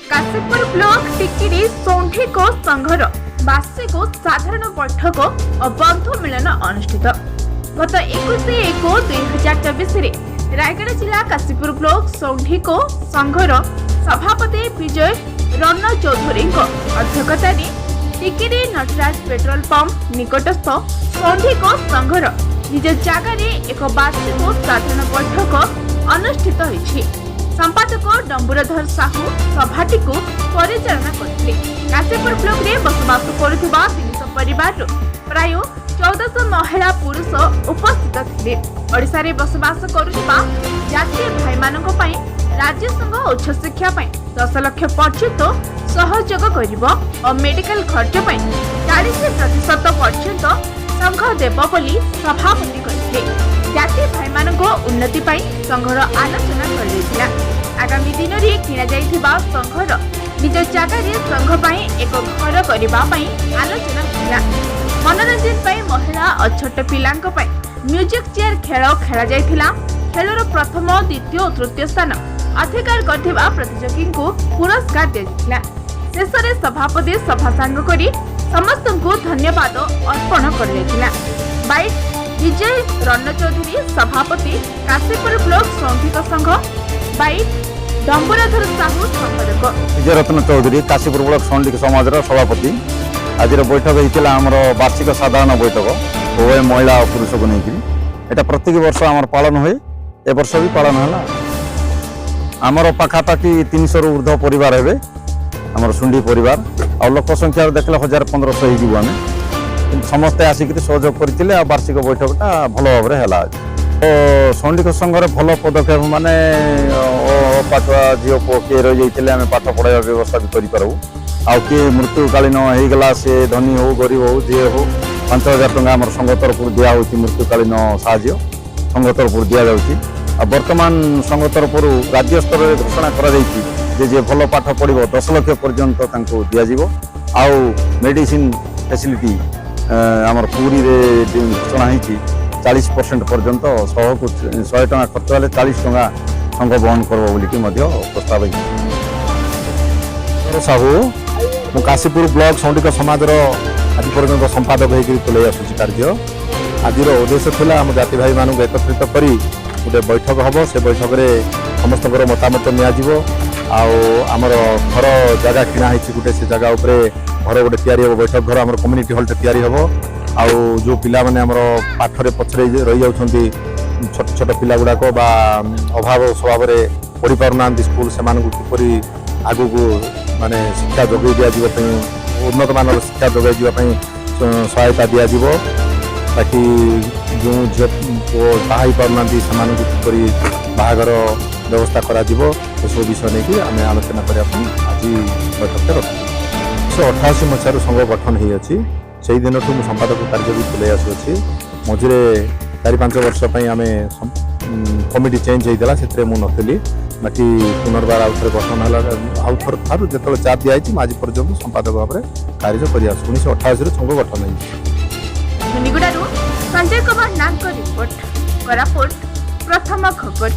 Kashipur block टिकिरी सौंठीको संघर वार्षिक साधारण बैठक और बंधु मिलन अनुष्ठित गत 21/1/2024 रायगढ़ जिला काशीपुर ब्लॉक सौंठीको संघर सभापति विजय रन चौधरी अध्यक्षता टिकिरी नटराज पेट्रोल पंप निकटस्थ सौंठीको संघर निज जगार एक वार्षिक साधारण बैठक अनुष्ठित होइछि। संपादक डंबुरधर साहू सभाटी को परिचालना करथिले। काशीपुर ब्लॉक रे बसवास करुथिबा 300 परिवार प्राय 1400 महिला पुरुष उपस्थित थिले। ओडिसा रे बसवास करुथिबा जातीय भाई मानक पई राज्य संघ उच्च शिक्षा पई 10 लाख पर्यंत सहयोग करिवो और मेडिकल खर्च पई 40% पर्यंत संघ देव बोली सभापति कहिथिले। जातीय भाई मानक उन्नति पई संघर आलोचना करिथिला। आगामी दिन रे किना जाइथिबा संघर निज जगार संघ पई एक घर करिबा पई आलोचना थिला। मनोरंजन पई महिला और छोट पिलांक पई म्यूजिक चेयर खेल खेला जाइथिला। खेलर प्रथम द्वितीय और तृतीय स्थान अधिकार करथिबा प्रतियोगी को पुरस्कार दिया। शेष रे सभापति सभा सांग करी समस्त को धन्यवाद अर्पण कर बाइट विजय रन चौधरी सभापति काशीपुर ब्लॉक सौंठीक संघ बाइट डंबुरधर साहू संपादक विजय रत्न चौधरी काशीपुर ब्लॉक सौंठीक समाज सभापति। आज बैठक होता आम वार्षिक साधारण बैठक उभय महिला और पुरुष को लेकिन यहाँ प्रत्येक वर्ष आम पालन हुए ए वर्ष भी पालन है। आमर पाखापाखि 300 रु ऊर्ध्व परिवार हे आम सुंडी परिवार आ लोक संख्या देखले 1500 आम समस्ते आसिक सहयोग करते वार्षिक बैठकटा भल भाव है। तो सौंठीक संघर भल पदक्षेप माने पाठुआ झील पुओ किए रही जाते आम पाठ पढ़ाई व्यवस्था भी करूँ आ किए मृत्युकालीन होगला सी धनी हो गरीब हो जी हो 5000 टंका आम संघ तरफ दिहूँ मृत्युकालीन साहाय्य संघ तरफ दि जाऊँगी। वर्तमान संघ तरफ राज्य स्तर में घोषणा कर भल पाठ पढ़ो 10 लाख पर्यंत दिज्व आउ मेडिसिन फैसिलिटी आमर पूरी रे घोषणा होती 40% पर्यंत 100 टंका खर्च हेल्ले 40 टंका संघ बहन कर प्रस्ताव साहू मु काशीपुर ब्लॉक सौंठीक समाज आज पर्यटन संपादक होकर तुले आसूँ कार्य। आज उद्देश्य था आम जाति भाई मानक एकत्रित कर गोटे बैठक हम से बैठक में समस्त मतामत निजी आमर घर जगह किणा गोटे से जगह घर गोटे या बैठक घर आम कम्युनिटी हॉल तैयारी हम आउ जो पिला माने आमर पाठरे पछरे रही जाउछंती छोट छोट पिला गुड़ाक अभाव स्वभाव पढ़ी पारना स्कूल से किपरि आगु को माने शिक्षा जोगाई दिया उन्नत मानव शिक्षा जोगाई जावाई सहायता दिज्व बाकी जो झील पुओ बाहा पारना किपरि बाहागर व्यवस्था कर सब विषय नहीं आम आलोचना करने आज बैठक रखी 1988 मसीह संघ गठन होती से दिन ठूँ संपादक कार्य भी तुले आसूँ। मझे 4-5 वर्ष आम कमिटी चेंज होता से मुझे बाकी पुनर्बार आउ थे गठन है आउ ठार जो चाप दिखाई आज पर्यटन संपादक भाव में कार्य कर 1988 संघ गठन संजय कुमार नाग रिपोर्ट कोरापुट प्रथम खबर।